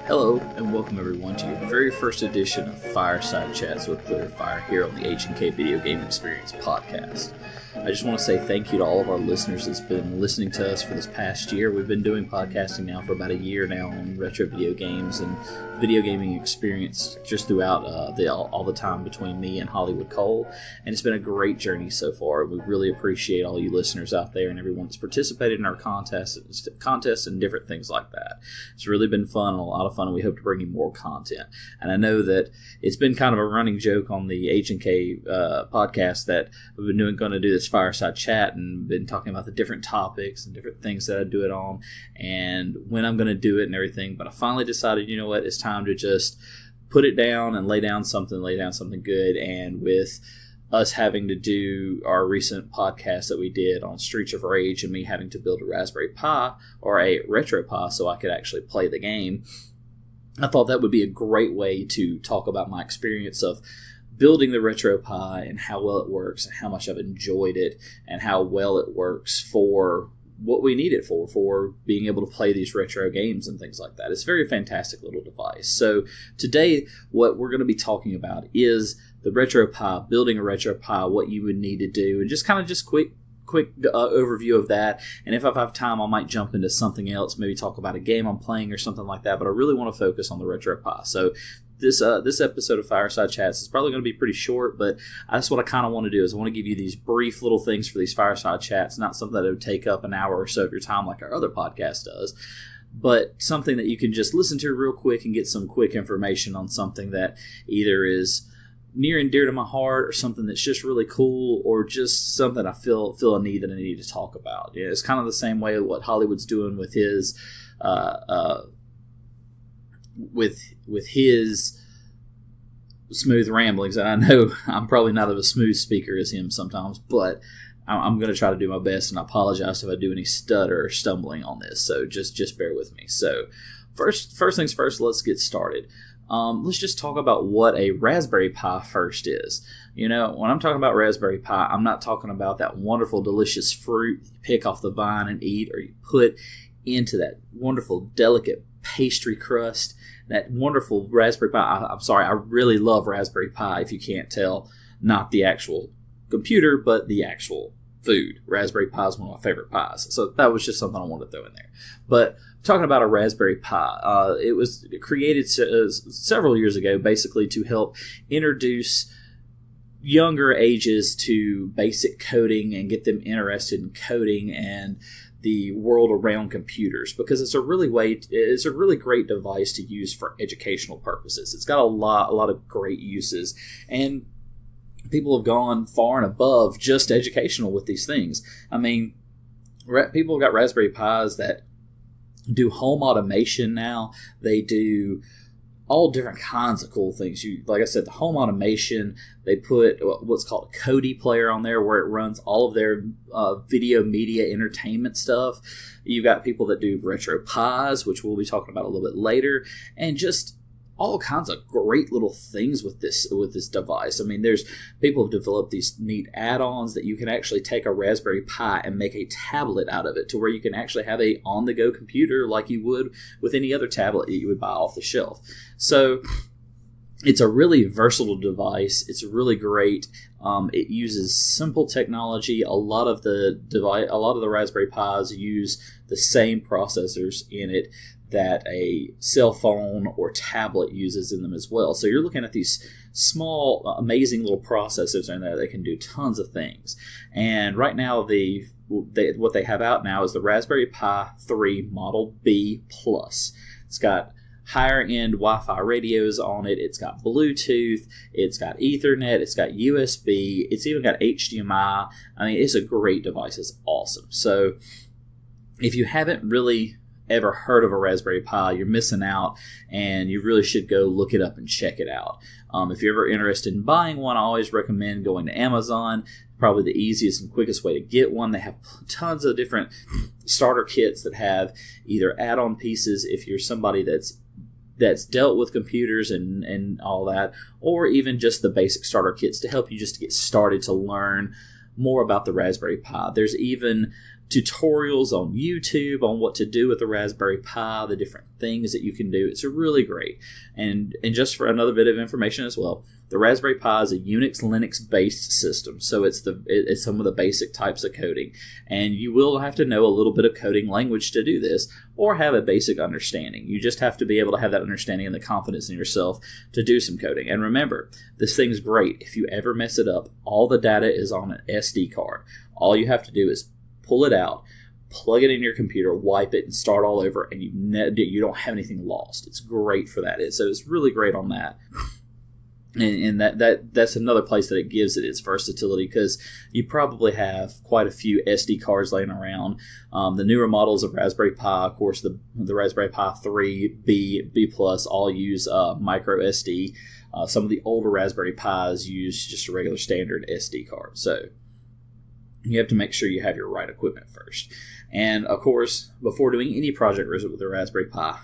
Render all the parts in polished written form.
Hello, and welcome everyone to your very first edition of FyreSyde Chats with Kleerfyre here on the H&K Video Game Experience podcast. I just want to say thank you to all of our listeners that's been listening to us for this past year. We've been doing podcasting now for about a year now on retro video games and video gaming experience just throughout all the time between me and Hollywood Cole, and it's been a great journey so far. We really appreciate all you listeners out there and everyone that's participated in our contests and different things like that. It's really been fun and a lot of fun, and we hope to bring you more content. And I know that it's been kind of a running joke on the H&K podcast that we've been going to do this fireside chat and been talking about the different topics and different things that I do it on and when I'm going to do it and everything. But I finally decided, you know what, it's time to just put it down and lay down something good. And with us having to do our recent podcast that we did on Streets of Rage and me having to build a Raspberry Pi or a Retro Pi so I could actually play the game, I thought that would be a great way to talk about my experience of building the Retro Pi and how well it works and how much I've enjoyed it and how well it works for what we need it for being able to play these retro games and things like that. It's a very fantastic little device. So today what we're going to be talking about is the Retro Pi, building a Retro Pi, what you would need to do, and just quick overview of that. And if I have time, I might jump into something else, maybe talk about a game I'm playing or something like that, but I really want to focus on the Retro Pi. So this episode of Fireside Chats is probably going to be pretty short, but that's what I kind of want to do is I want to give you these brief little things for these Fireside Chats, not something that would take up an hour or so of your time like our other podcast does, but something that you can just listen to real quick and get some quick information on something that either is near and dear to my heart or something that's just really cool or just something I feel a need that I need to talk about. Yeah, it's kind of the same way what Hollywood's doing with his with his smooth ramblings. And I know I'm probably not of a smooth speaker as him sometimes, but I'm going to try to do my best, and I apologize if I do any stutter or stumbling on this, so just bear with me. So first things first, let's get started. Let's just talk about what a Raspberry Pi first is. You know, when I'm talking about Raspberry Pi, I'm not talking about that wonderful, delicious fruit you pick off the vine and eat, or you put into that wonderful, delicate pastry crust, that wonderful Raspberry Pi. I'm sorry, I really love Raspberry Pi, if you can't tell. Not the actual computer, but the actual food. Raspberry Pi is one of my favorite pies. So that was just something I wanted to throw in there. But talking about a Raspberry Pi, it was created several years ago basically to help introduce younger ages to basic coding and get them interested in coding and the world around computers, because it's a really great device to use for educational purposes. It's got a lot of great uses, and people have gone far and above just educational with these things. I mean, people have got Raspberry Pis that do home automation now. They do all different kinds of cool things. Like I said, the home automation, they put what's called a Kodi player on there where it runs all of their video media entertainment stuff. You've got people that do Retro Pis, which we'll be talking about a little bit later, and just all kinds of great little things with this device. I mean, there's people have developed these neat add-ons that you can actually take a Raspberry Pi and make a tablet out of it, to where you can actually have a on-the-go computer like you would with any other tablet that you would buy off the shelf. So it's a really versatile device. It's really great. It uses simple technology. A lot of the Raspberry Pis use the same processors in it that a cell phone or tablet uses in them as well. So you're looking at these small, amazing little processors in there that can do tons of things. And right now, what they have out now is the Raspberry Pi 3 Model B Plus. It's got higher-end Wi-Fi radios on it. It's got Bluetooth. It's got Ethernet. It's got USB. It's even got HDMI. I mean, it's a great device. It's awesome. So if you haven't really ever heard of a Raspberry Pi, you're missing out, and you really should go look it up and check it out. If you're ever interested in buying one, I always recommend going to Amazon, probably the easiest and quickest way to get one. They have tons of different starter kits that have either add-on pieces if you're somebody that's dealt with computers and all that, or even just the basic starter kits to help you just get started to learn more about the Raspberry Pi. There's even tutorials on YouTube on what to do with the Raspberry Pi, the different things that you can do. It's really great. And just for another bit of information as well, the Raspberry Pi is a Unix Linux based system, so it's some of the basic types of coding, and you will have to know a little bit of coding language to do this, or have a basic understanding. You just have to be able to have that understanding and the confidence in yourself to do some coding. And remember, this thing's great. If you ever mess it up, all the data is on an SD card. All you have to do is pull it out, plug it in your computer, wipe it, and start all over, and you don't have anything lost. It's great for that. So it's really great on that. And that's another place that it gives it its versatility, because you probably have quite a few SD cards laying around. The newer models of Raspberry Pi, of course, the Raspberry Pi 3, B+, all use micro SD. Some of the older Raspberry Pis use just a regular standard SD card. So you have to make sure you have your right equipment first. And of course, before doing any project with the Raspberry Pi,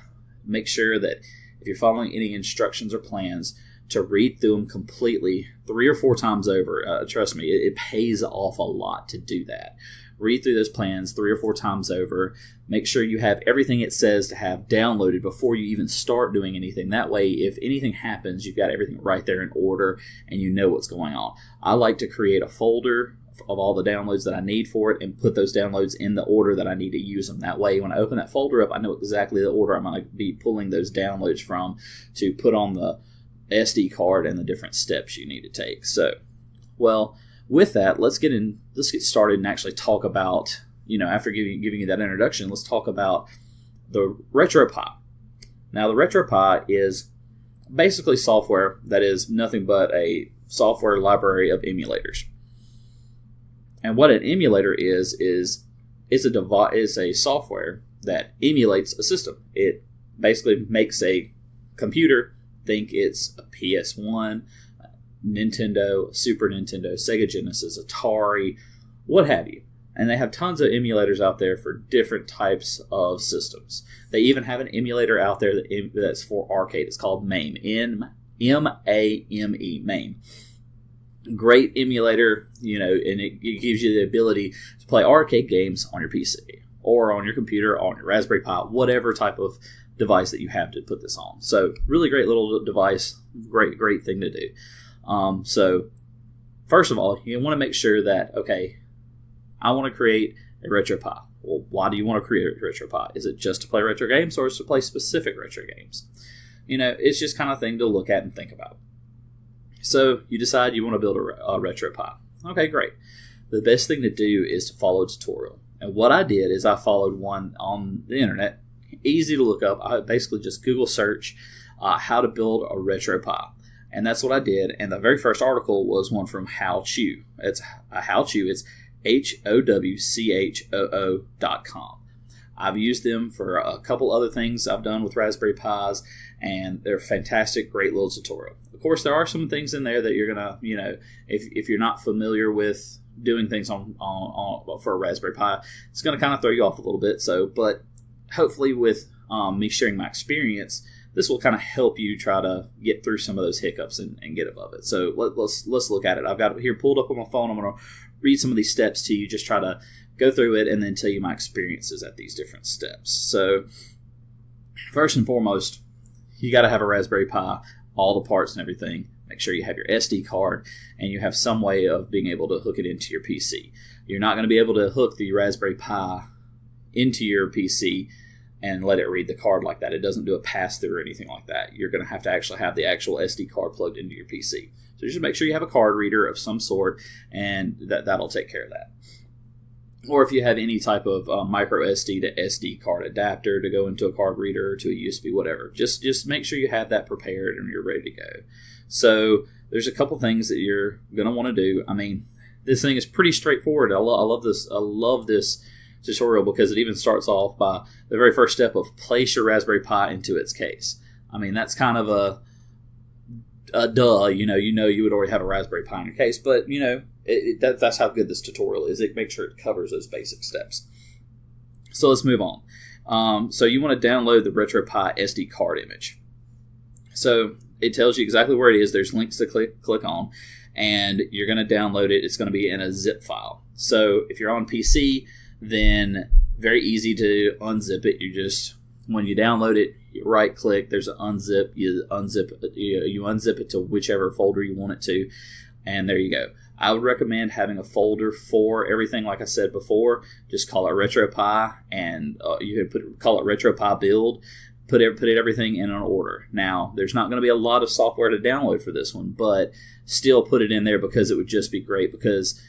make sure that if you're following any instructions or plans, to read through them completely 3 or 4 times over. Trust me, it pays off a lot to do that. Read through those plans 3 or 4 times over. Make sure you have everything it says to have downloaded before you even start doing anything. That way, if anything happens, you've got everything right there in order and you know what's going on. I like to create a folder of all the downloads that I need for it and put those downloads in the order that I need to use them. That way, when I open that folder up, I know exactly the order I'm going to be pulling those downloads from to put on the SD card and the different steps you need to take. So, well, with that, let's get started and actually talk about, after giving you that introduction, let's talk about the RetroPie. Now, the RetroPie is basically software that is nothing but a software library of emulators. And what an emulator is a software that emulates a system. It basically makes a computer think it's a PS1, Nintendo, Super Nintendo, Sega Genesis, Atari, what have you. And they have tons of emulators out there for different types of systems. They even have an emulator out there that's for arcade. It's called MAME, M-A-M-E, MAME. Great emulator, and it gives you the ability to play arcade games on your PC or on your computer, on your Raspberry Pi, whatever type of device that you have to put this on. So really great little device, great thing to do. So first of all, you want to make sure that, okay, I want to create a RetroPie. Well, why do you want to create a RetroPie? Is it just to play retro games, or is it to play specific retro games? It's just kind of thing to look at and think about. So you decide you want to build a RetroPie. Okay, great. The best thing to do is to follow a tutorial. And what I did is I followed one on the internet. Easy to look up. I basically just Google search how to build a RetroPie. And that's what I did. And the very first article was one from HowChoo. It's HowChoo. It's HOWCHOO.com. I've used them for a couple other things I've done with Raspberry Pis, and they're fantastic, great little tutorial. Of course, there are some things in there that you're going to, if you're not familiar with doing things on for a Raspberry Pi, it's going to kind of throw you off a little bit. So, but hopefully with me sharing my experience, this will kind of help you try to get through some of those hiccups and get above it. So let's look at it. I've got it here pulled up on my phone. I'm going to read some of these steps to you, just try to go through it and then tell you my experiences at these different steps. So first and foremost, you got to have a Raspberry Pi, all the parts and everything. Make sure you have your SD card and you have some way of being able to hook it into your PC. You're not going to be able to hook the Raspberry Pi into your PC and let it read the card like that. It doesn't do a pass-through or anything like that. You're going to actually have the actual SD card plugged into your PC. So just make sure you have a card reader of some sort, and that'll take care of that. Or if you have any type of micro SD to SD card adapter to go into a card reader or to a USB, whatever, just make sure you have that prepared and you're ready to go. So there's a couple things that you're going to want to do. I mean, this thing is pretty straightforward. I love this tutorial because it even starts off by the very first step of place your Raspberry Pi into its case. I mean, that's kind of a duh. You would already have a Raspberry Pi in your case, but That's how good this tutorial is. It makes sure it covers those basic steps. So let's move on. So you want to download the RetroPie SD card image. So it tells you exactly where it is. There's links to click on, and you're going to download it. It's going to be in a zip file. So if you're on PC, then very easy to unzip it. You just, when you download it, you right click, there's an unzip, you unzip it to whichever folder you want it to, and there you go. I would recommend having a folder for everything. Like I said before, just call it RetroPie, and you could call it RetroPie build. Put everything in an order. Now, there's not going to be a lot of software to download for this one, but still put it in there because it would just be great, because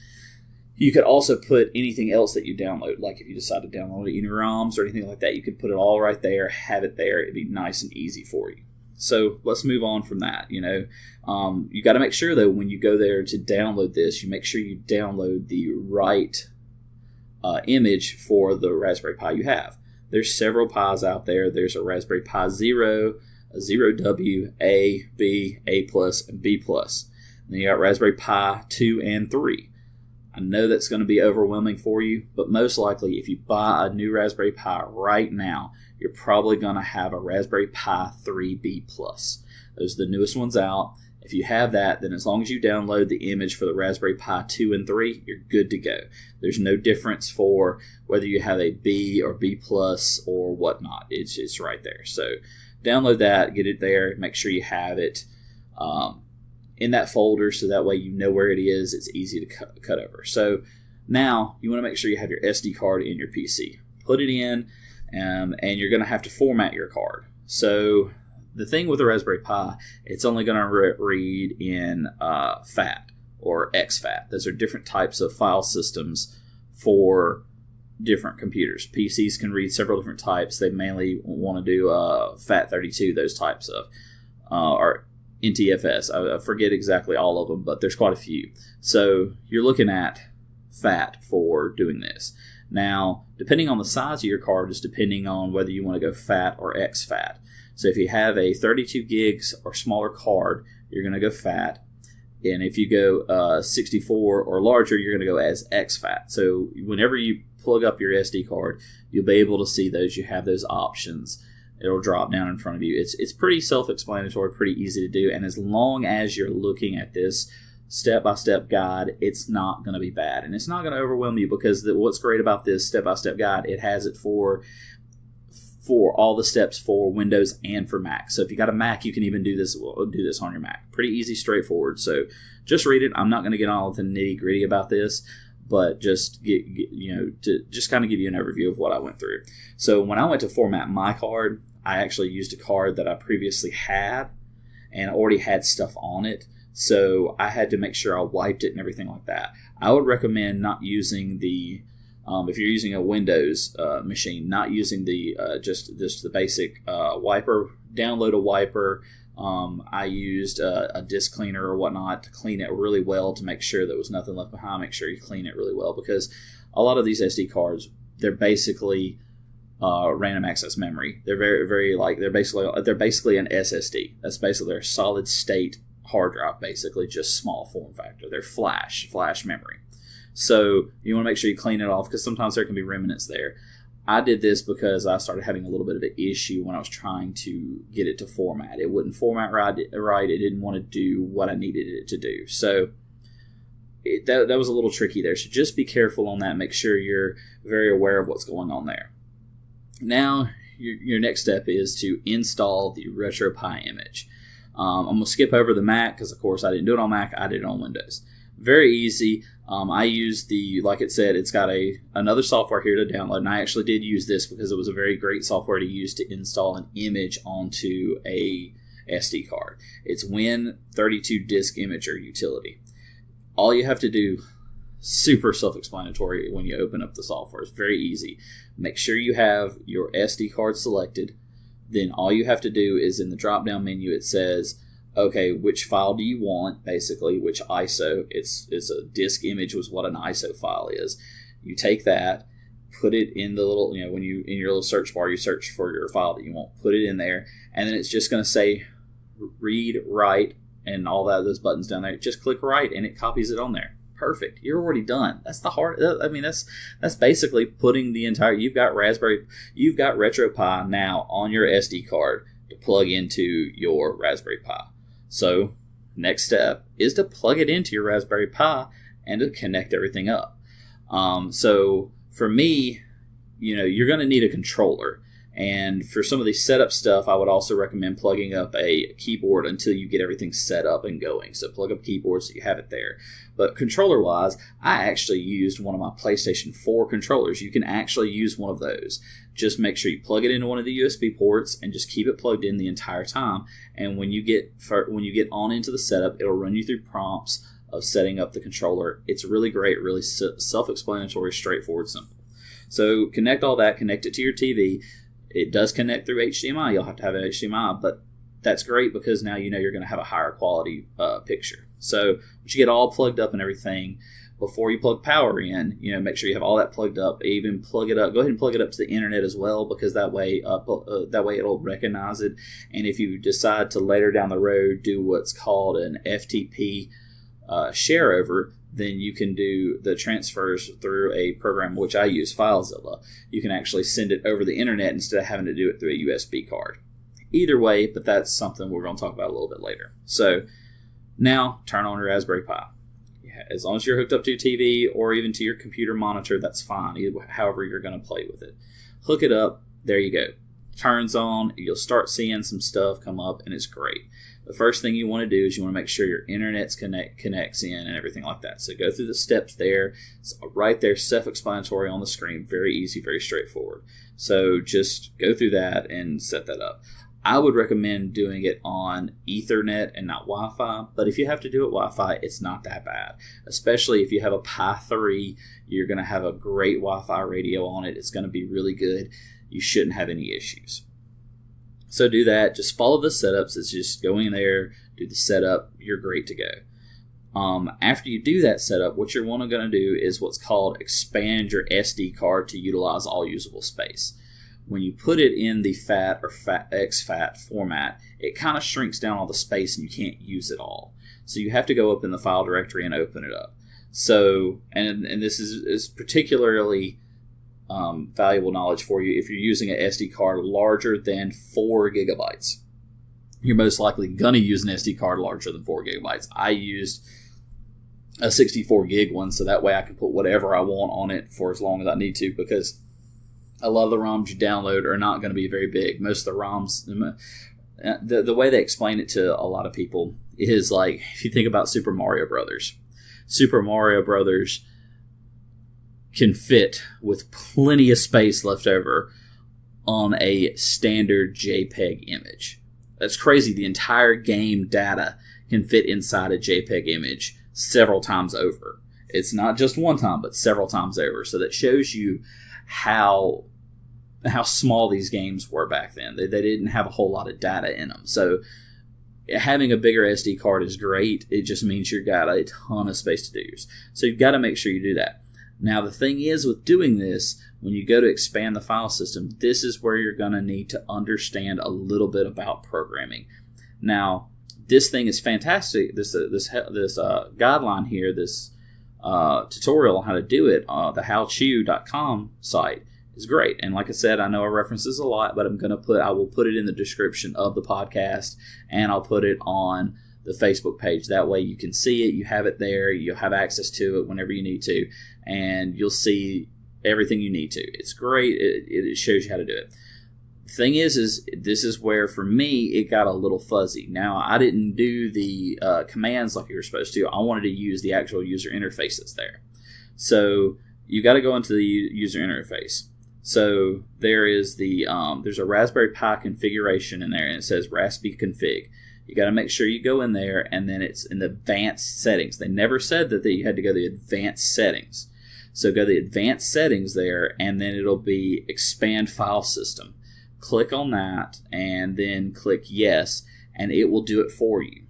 you could also put anything else that you download. Like if you decide to download any ROMs or anything like that, you could put it all right there, have it there. It'd be nice and easy for you. So let's move on from that. You got to make sure, though, when you go there to download this, you make sure you download the right image for the Raspberry Pi you have. There's several Pis out there. There's a Raspberry Pi 0, a 0W, A, B, A+, and B+. Then you got Raspberry Pi 2 and 3. I know that's going to be overwhelming for you, but most likely if you buy a new Raspberry Pi right now, you're probably going to have a Raspberry Pi 3B+. Those are the newest ones out. If you have that, then as long as you download the image for the Raspberry Pi 2 and 3, you're good to go. There's no difference for whether you have a B or B+ or whatnot. It's right there. So download that, get it there, make sure you have it in that folder, so that way you know where it is. It's easy to cut over. So now you want to make sure you have your SD card in your PC. Put it in, and you're going to have to format your card. So the thing with the Raspberry Pi, it's only going to read in FAT or exFAT. Those are different types of file systems for different computers. PCs can read several different types. They mainly want to do FAT32, those types of, or NTFS. I forget exactly all of them, but there's quite a few. So you're looking at FAT for doing this. Now, depending on the size of your card is depending on whether you want to go FAT or exFAT. So if you have a 32 gigs or smaller card, you're going to go FAT. And if you go 64 or larger, you're going to go as exFAT. So whenever you plug up your SD card, you'll be able to see those. You have those options. It'll drop down in front of you. It's pretty self-explanatory, pretty easy to do. And as long as you're looking at this step-by-step guide, it's not going to be bad. And it's not going to overwhelm you, because what's great about this step-by-step guide, it has it for all the steps for Windows and for Mac. So if you got a Mac, you can even do this on your Mac. Pretty easy, straightforward. So just read it. I'm not going to get all the nitty-gritty about this, but just to just kind of give you an overview of what I went through. So when I went to format my card, I actually used a card that I previously had and already had stuff on it. So I had to make sure I wiped it and everything like that. I would recommend not using the if you're using a Windows machine, not using the just the basic wiper. Download a wiper. I used a disk cleaner or whatnot to clean it really well, to make sure there was nothing left behind. Make sure you clean it really well, because a lot of these SD cards, they're basically random access memory. They're they're basically an SSD. That's basically their solid state hard drive, basically just small form factor. They're flash memory. So you want to make sure you clean it off, because sometimes there can be remnants there. I did this because I started having a little bit of an issue when I was trying to get it to format. It wouldn't format right. It didn't want to do what I needed it to do. So that was a little tricky there. So just be careful on that. Make sure you're very aware of what's going on there. Now, your next step is to install the RetroPie image. I'm going to skip over the Mac, because, of course, I didn't do it on Mac. I did it on Windows. Very easy. I used like it said, it's got another software here to download, and I actually did use this because it was a very great software to use to install an image onto a SD card. It's Win32 Disk Imager Utility. All you have to do, super self-explanatory when you open up the software. It's very easy. Make sure you have your SD card selected. Then all you have to do is in the drop-down menu, it says, okay, which file do you want, basically, which ISO. It's a disk image was what an ISO file is. You take that, put it in the little, when you, in your little search bar, you search for your file that you want, put it in there, and then it's just going to say read, write, and all those buttons down there. Just click write, and it copies it on there. Perfect. You're already done. That's the hard. I mean, that's basically putting the entire. You've got RetroPie now on your SD card to plug into your Raspberry Pi. So next step is to plug it into your Raspberry Pi and to connect everything up. So for me, you're going to need a controller. And for some of the setup stuff, I would also recommend plugging up a keyboard until you get everything set up and going. So plug up keyboard so you have it there. But controller-wise, I actually used one of my PlayStation 4 controllers. You can actually use one of those. Just make sure you plug it into one of the USB ports and just keep it plugged in the entire time. And when you get on into the setup, it'll run you through prompts of setting up the controller. It's really great, really self-explanatory, straightforward, simple. So connect all that, connect it to your TV. It does connect through HDMI. You'll have to have an HDMI, but that's great because now you're going to have a higher quality picture. So once you get all plugged up and everything, before you plug power in, make sure you have all that plugged up. Even plug it up. Go ahead and plug it up to the internet as well, because that way it'll recognize it. And if you decide to later down the road do what's called an FTP share over, then you can do the transfers through a program which I use, FileZilla. You can actually send it over the internet instead of having to do it through a USB card. Either way, but that's something we're going to talk about a little bit later. So now turn on your Raspberry Pi. As long as you're hooked up to your TV or even to your computer monitor, that's fine, however you're going to play with it. Hook it up, there you go. Turns on, you'll start seeing some stuff come up, and it's great. The first thing you want to do is you want to make sure your internet's connects in and everything like that. So go through the steps there. It's right there, self-explanatory on the screen. Very easy, very straightforward. So just go through that and set that up. I would recommend doing it on Ethernet and not Wi-Fi, but if you have to do it Wi-Fi, it's not that bad. Especially if you have a Pi 3, you're going to have a great Wi-Fi radio on it. It's going to be really good. You shouldn't have any issues. So do that. Just follow the setups. It's just go in there, do the setup. You're great to go. After you do that setup, what you're going to do is what's called expand your SD card to utilize all usable space. When you put it in the FAT or exFAT format, it kind of shrinks down all the space and you can't use it all. So you have to go up in the file directory and open it up. So, and this is particularly valuable knowledge for you if you're using an SD card larger than 4 gigabytes. You're most likely going to use an SD card larger than 4 gigabytes. I used a 64 gig one, so that way I can put whatever I want on it for as long as I need to, because a lot of the ROMs you download are not going to be very big. Most of the ROMs, the way they explain it to a lot of people is like, if you think about Super Mario Brothers. Super Mario Brothers can fit with plenty of space left over on a standard JPEG image. That's crazy. The entire game data can fit inside a JPEG image several times over. It's not just one time, but several times over. So that shows you how small these games were back then. They didn't have a whole lot of data in them. So having a bigger SD card is great. It just means you've got a ton of space to use. So you've got to make sure you do that. Now, the thing is with doing this, when you go to expand the file system, this is where you're going to need to understand a little bit about programming. Now, this thing is fantastic. This guideline here, this tutorial on how to do it, the howchew.com site is great. And like I said, I know I reference this a lot, but I will put it in the description of the podcast, and I'll put it on the Facebook page. That way you can see it, you have it there, you'll have access to it whenever you need to, and you'll see everything you need to. It's great. It shows you how to do it. The thing is this is where, for me, it got a little fuzzy. Now, I didn't do the commands like you were supposed to. I wanted to use the actual user interface that's there. So you got to go into the user interface. So there's a Raspberry Pi configuration in there, and it says Raspi config. You got to make sure you go in there, and then it's in the advanced settings. They never said that you had to go to the advanced settings. So go to the advanced settings there, and then it'll be expand file system. Click on that, and then click yes, and it will do it for you.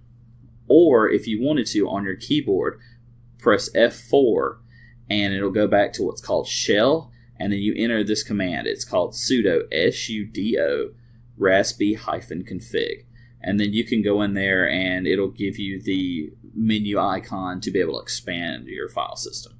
Or if you wanted to, on your keyboard, press F4, and it'll go back to what's called shell, and then you enter this command. It's called sudo, sudo, raspi-config. And then you can go in there, and it'll give you the menu icon to be able to expand your file system.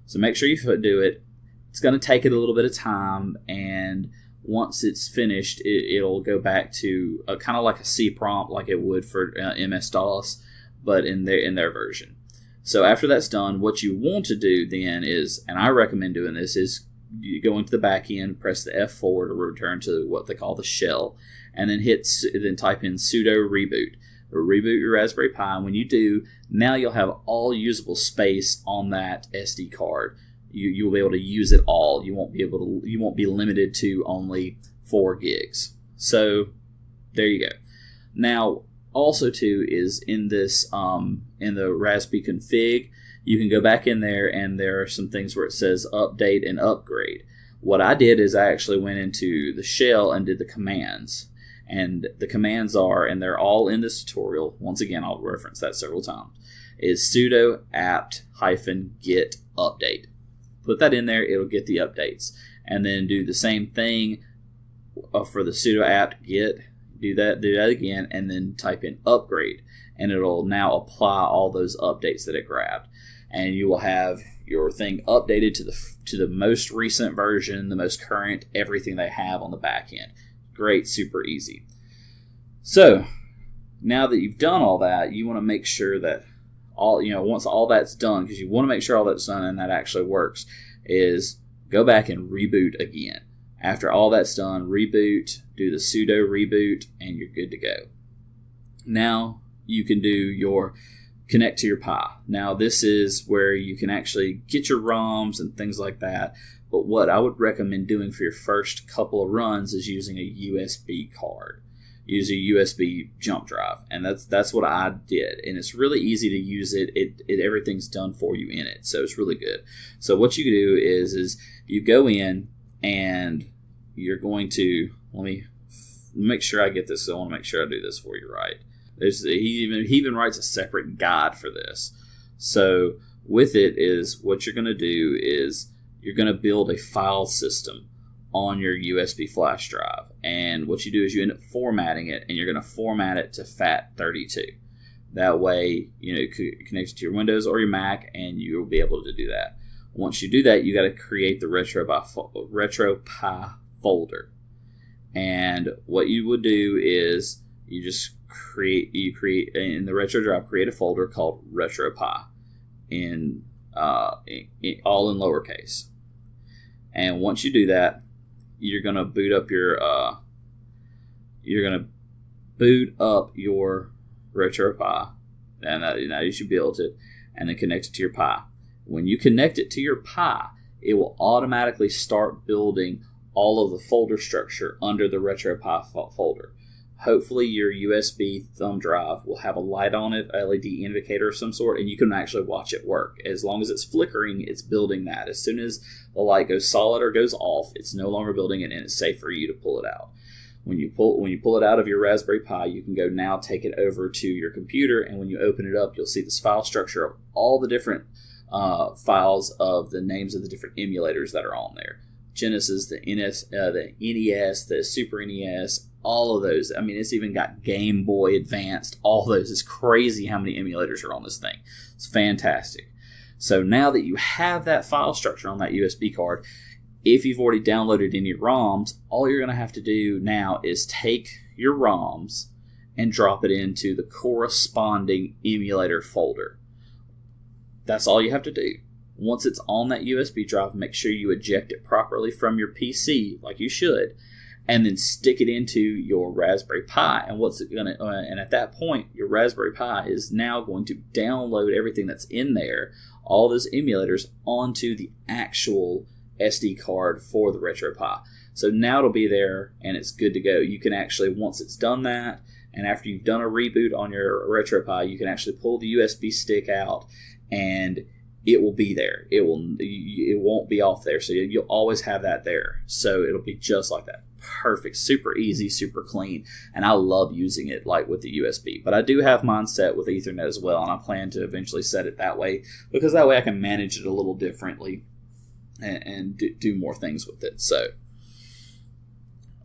So make sure you do it. It's going to take it a little bit of time, and once it's finished, it'll go back to kind of like a C prompt, like it would for MS-DOS, but in their version. So after that's done, what you want to do then is, and I recommend doing this, is you go into the back end, press the F4 to return to what they call the shell, and then type in sudo reboot. It'll reboot your Raspberry Pi, and when you do, now you'll have all usable space on that SD card. You'll be able to use it all. You won't be limited to only 4 gigs. So there you go. Now, also too is in this in the Raspberry config, you can go back in there, and there are some things where it says update and upgrade. What I did is I actually went into the shell and did the commands. And the commands are, and they're all in this tutorial, once again I'll reference that several times, is sudo apt-get update. Put that in there, it'll get the updates. And then do the same thing for the sudo apt-get, do that again, and then type in upgrade. And it'll now apply all those updates that it grabbed. And you will have your thing updated to the most recent version, the most current, everything they have on the back end. Great, super easy. So now that you've done all that, you want to make sure that once all that's done, because you want to make sure all that's done and that actually works, is go back and reboot again. After all that's done, reboot, do the sudo reboot, and you're good to go. Now you can do your connect to your Pi. Now this is where you can actually get your ROMs and things like that. But what I would recommend doing for your first couple of runs is using a USB card. Use a USB jump drive, and that's what I did. And it's really easy to use it. Everything's done for you in it, so it's really good. So what you do is you go in, and you're going to, let me make sure I get this. So I want to make sure I do this for you right. He even writes a separate guide for this. So with it is what you're going to do is you're going to build a file system on your USB flash drive. And what you do is you end up formatting it, and you're going to format it to FAT32. That way, connect it to your Windows or your Mac, and you'll be able to do that. Once you do that, you got to create the RetroPie folder. And what you would do is you just create in the retro drive, create a folder called RetroPie in all in lowercase. And once you do that, you're gonna boot up your RetroPie, and now you should build it, and then connect it to your Pi. When you connect it to your Pi, it will automatically start building all of the folder structure under the RetroPie folder. Hopefully your USB thumb drive will have a light on it, LED indicator of some sort, and you can actually watch it work. As long as it's flickering, it's building that. As soon as the light goes solid or goes off, it's no longer building it, and it's safe for you to pull it out. When you pull it out of your Raspberry Pi, you can go now take it over to your computer, and when you open it up, you'll see this file structure of all the different files of the names of the different emulators that are on there. Genesis, the NES, the Super NES, all of those. I mean, it's even got Game Boy Advanced, all those. It's crazy how many emulators are on this thing. It's fantastic. So now that you have that file structure on that USB card, if you've already downloaded any ROMs, all you're going to have to do now is take your ROMs and drop it into the corresponding emulator folder. That's all you have to do. Once it's on that USB drive, make sure you eject it properly from your PC, like you should, and then stick it into your Raspberry Pi. And and at that point, your Raspberry Pi is now going to download everything that's in there, all those emulators, onto the actual SD card for the RetroPie. So now it'll be there, and it's good to go. You can actually, once it's done that, and after you've done a reboot on your RetroPie, you can actually pull the USB stick out, and it will be there. It won't be off there. So you'll always have that there. So it'll be just like that. Perfect. Super easy, super clean. And I love using it like with the USB. But I do have mine set with Ethernet as well. And I plan to eventually set it that way, because that way I can manage it a little differently and do more things with it. So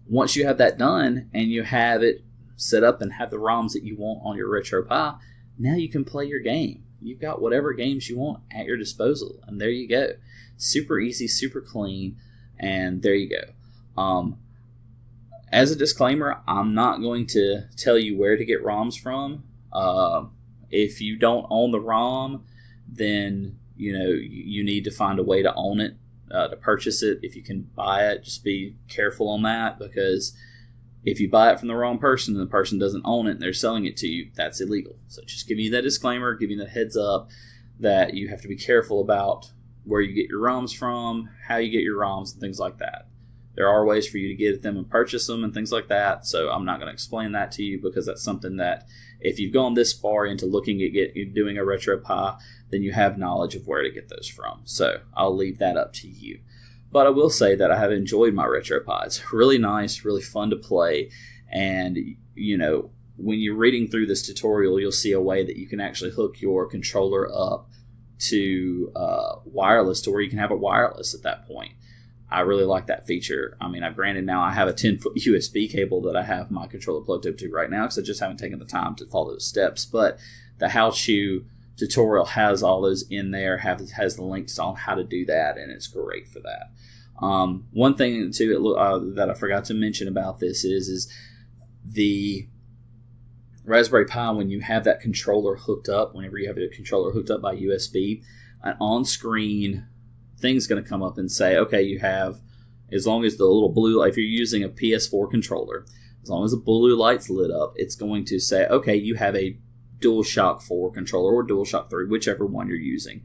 once you have that done and you have it set up and have the ROMs that you want on your RetroPie, now you can play your game. You've got whatever games you want at your disposal, and there you go. Super easy, super clean, and there you go. As a disclaimer, I'm not going to tell you where to get ROMs from. If you don't own the ROM, then you need to find a way to own it, to purchase it. If you can buy it, just be careful on that, because if you buy it from the wrong person and the person doesn't own it and they're selling it to you, that's illegal. So just giving you that disclaimer, giving you the heads up that you have to be careful about where you get your ROMs from, how you get your ROMs, and things like that. There are ways for you to get them and purchase them and things like that, so I'm not going to explain that to you, because that's something that if you've gone this far into looking at doing a RetroPie, then you have knowledge of where to get those from. So I'll leave that up to you. But I will say that I have enjoyed my RetroPie. It's really nice, really fun to play, and when you're reading through this tutorial, you'll see a way that you can actually hook your controller up to wireless, to where you can have it wireless at that point. I really like that feature. I mean, granted, now I have a 10-foot USB cable that I have my controller plugged up to right now, because I just haven't taken the time to follow those steps. But the how-to tutorial has all those in there, has the links on how to do that, and it's great for that. One thing too that I forgot to mention about this is the Raspberry Pi. When you have that controller hooked up, whenever you have a controller hooked up by USB, an on-screen thing's going to come up and say, okay, you have, as long as the little blue, if you're using a PS4 controller, as long as the blue light's lit up, it's going to say, okay, you have a DualShock 4 controller or DualShock 3, whichever one you're using,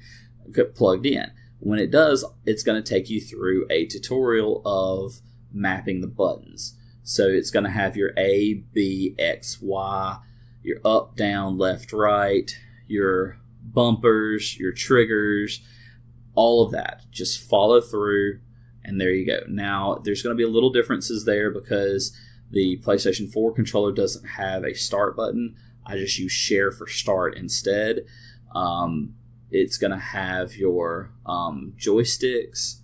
plugged in. When it does, it's going to take you through a tutorial of mapping the buttons. So it's going to have your A, B, X, Y, your up, down, left, right, your bumpers, your triggers, all of that. Just follow through, and there you go. Now, there's going to be a little differences there, because the PlayStation 4 controller doesn't have a start button. I just use share for start instead. It's going to have your joysticks.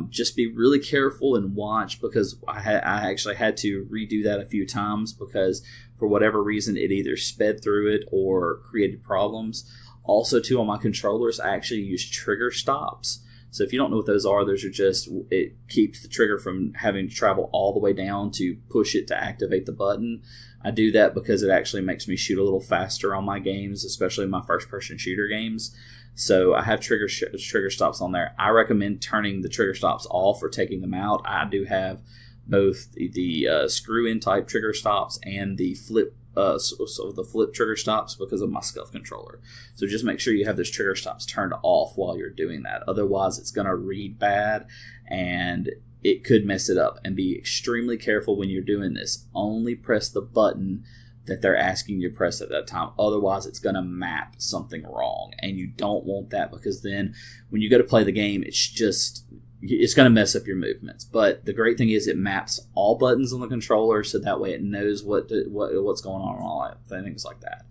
Just be really careful and watch, because I actually had to redo that a few times, because for whatever reason it either sped through it or created problems. Also, too, on my controllers, I actually use trigger stops. So if you don't know what those are just, it keeps the trigger from having to travel all the way down to push it to activate the button. I do that because it actually makes me shoot a little faster on my games, especially my first-person shooter games. So I have trigger stops on there. I recommend turning the trigger stops off or taking them out. I do have both the screw-in type trigger stops and the flip the flip trigger stops, because of my SCUF controller. So just make sure you have those trigger stops turned off while you're doing that. Otherwise, it's going to read bad, and it could mess it up. And be extremely careful when you're doing this. Only press the button that they're asking you to press at that time. Otherwise, it's going to map something wrong, and you don't want that, because then when you go to play the game, it's going to mess up your movements. But the great thing is it maps all buttons on the controller, so that way it knows what's going on and all that, things like that.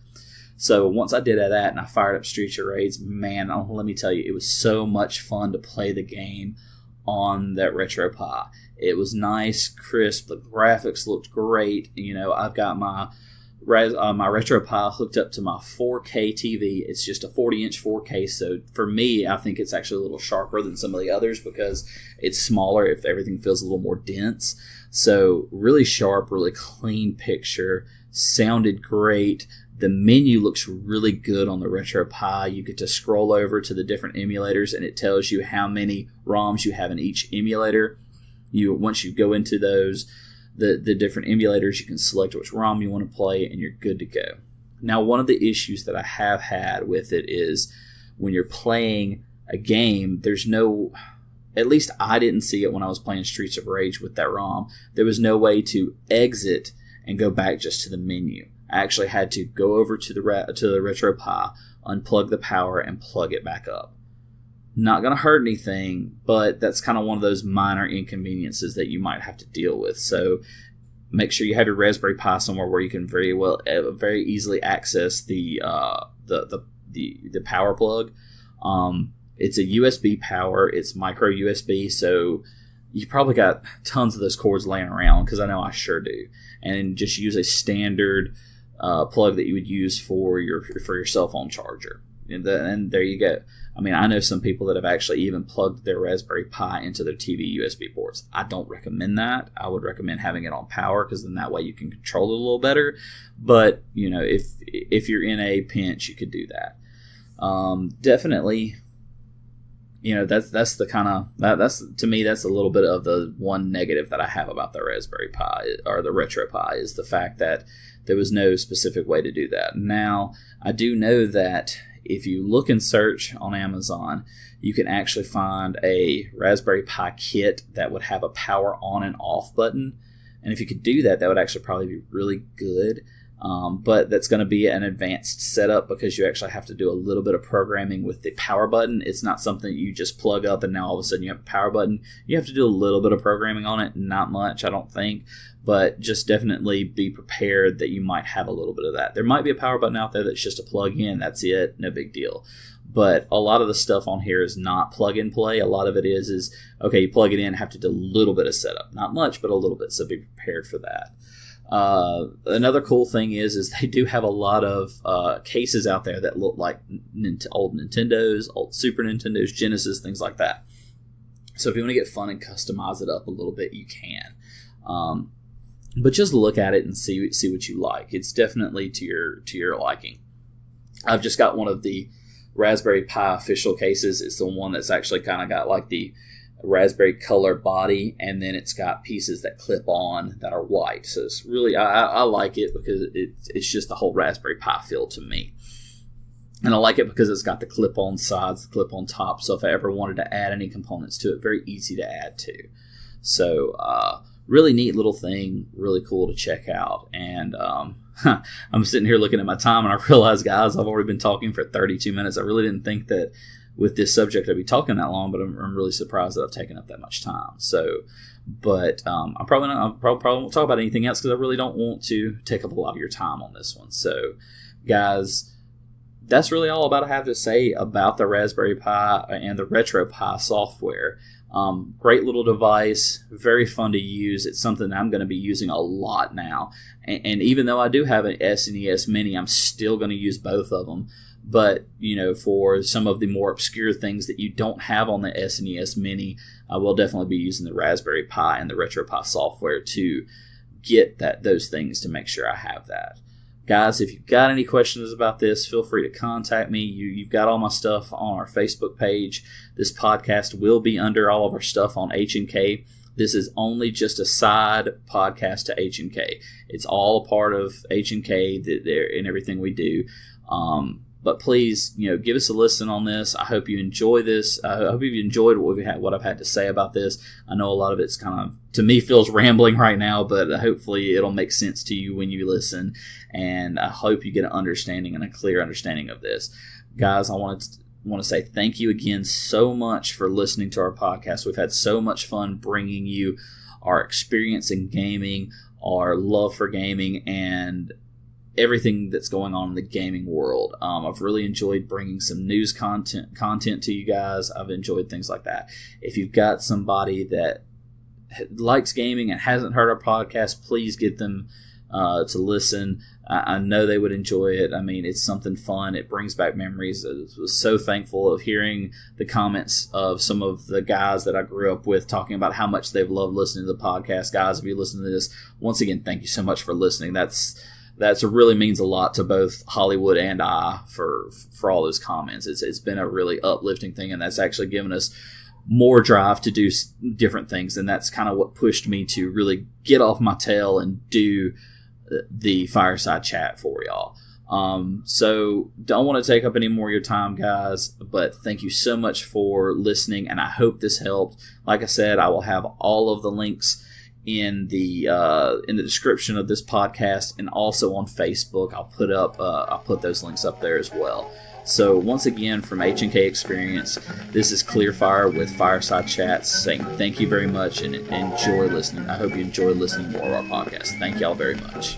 So once I did that and I fired up Streets of Rage, man, let me tell you, it was so much fun to play the game on that RetroPie. It was nice, crisp, the graphics looked great. I've got my RetroPie hooked up to my 4K TV. It's just a 40-inch 4K, so for me, I think it's actually a little sharper than some of the others, because it's smaller, if everything feels a little more dense. So really sharp, really clean picture, sounded great. The menu looks really good on the RetroPie. You get to scroll over to the different emulators, and it tells you how many ROMs you have in each emulator. Once you go into those, the different emulators, you can select which ROM you want to play, and you're good to go. Now, one of the issues that I have had with it is when you're playing a game, there's no, at least I didn't see it when I was playing Streets of Rage with that ROM, there was no way to exit and go back just to the menu. I actually had to go over to the RetroPie, unplug the power, and plug it back up. Not going to hurt anything, but that's kind of one of those minor inconveniences that you might have to deal with. So make sure you have your Raspberry Pi somewhere where you can very easily access the power plug. It's a USB power. It's micro USB, so you probably got tons of those cords laying around, because I know I sure do. And just use a standard plug that you would use for your cell phone charger. And there you go. I mean, I know some people that have actually even plugged their Raspberry Pi into their TV USB ports. I don't recommend that. I would recommend having it on power, because then that way you can control it a little better. But, if you're in a pinch, you could do that. Definitely, that's the kind of, that's to me, that's a little bit of the one negative that I have about the Raspberry Pi or the Retro Pi, is the fact that there was no specific way to do that. Now, I do know that if you look and search on Amazon, you can actually find a Raspberry Pi kit that would have a power on and off button. And if you could do that, that would actually probably be really good. But that's going to be an advanced setup, because you actually have to do a little bit of programming with the power button. It's not something you just plug up and now all of a sudden you have a power button. You have to do a little bit of programming on it, not much, I don't think. But just definitely be prepared that you might have a little bit of that. There might be a power button out there that's just a plug in. That's it. No big deal. But a lot of the stuff on here is not plug and play. A lot of it is okay, you plug it in, have to do a little bit of setup. Not much, but a little bit. So be prepared for that. Another cool thing is they do have a lot of cases out there that look like old Nintendos, old Super Nintendos, Genesis, things like that. So if you want to get fun and customize it up a little bit, you can. But just look at it and see what you like. It's definitely to your liking. I've just got one of the Raspberry Pi official cases. It's the one that's actually kind of got like the raspberry color body, and then it's got pieces that clip on that are white. So it's really, I like it because it's just the whole Raspberry Pi feel to me. And I like it because it's got the clip-on sides, the clip-on top. So if I ever wanted to add any components to it, very easy to add to. So really neat little thing, really cool to check out. And I'm sitting here looking at my time, and I realize, guys, I've already been talking for 32 minutes. I really didn't think that with this subject I'd be talking that long, but I'm really surprised that I've taken up that much time. So, but I probably won't talk about anything else, because I really don't want to take up a lot of your time on this one. So, guys, that's really all I have to say about the Raspberry Pi and the Retro Pi software. Great little device, very fun to use. It's something that I'm going to be using a lot now. And even though I do have an SNES Mini, I'm still going to use both of them. But, for some of the more obscure things that you don't have on the SNES Mini, I will definitely be using the Raspberry Pi and the Retro Pi software to get those things, to make sure I have that. Guys, if you've got any questions about this, feel free to contact me. You've got all my stuff on our Facebook page. This podcast will be under all of our stuff on H&K. This is only just a side podcast to H&K. It's all a part of H&K and everything we do. But please, give us a listen on this. I hope you enjoy this. I hope you've enjoyed what I've had to say about this. I know a lot of it's kind of, to me, feels rambling right now, but hopefully it'll make sense to you when you listen. And I hope you get an understanding and a clear understanding of this. Guys, I want to say thank you again so much for listening to our podcast. We've had so much fun bringing you our experience in gaming, our love for gaming, and everything that's going on in the gaming world. I've really enjoyed bringing some news content to you guys. I've enjoyed things like that. If you've got somebody that likes gaming and hasn't heard our podcast, please get them to listen. I know they would enjoy it. I mean, it's something fun. It brings back memories. I was so thankful of hearing the comments of some of the guys that I grew up with talking about how much they've loved listening to the podcast. Guys, if you listen to this, once again, thank you so much for listening. That really means a lot to both Hollywood and I for all those comments. It's been a really uplifting thing, and that's actually given us more drive to do different things, and that's kind of what pushed me to really get off my tail and do the FyreSyde chat for y'all. So don't want to take up any more of your time, guys, but thank you so much for listening, and I hope this helped. Like I said, I will have all of the links in the description of this podcast, and also on Facebook. I'll put those links up there as well. So once again, from H&K Experience, this is Kleerfyre with FyreSyde Chats, saying thank you very much and enjoy listening. I hope you enjoy listening more of our podcast. Thank y'all very much.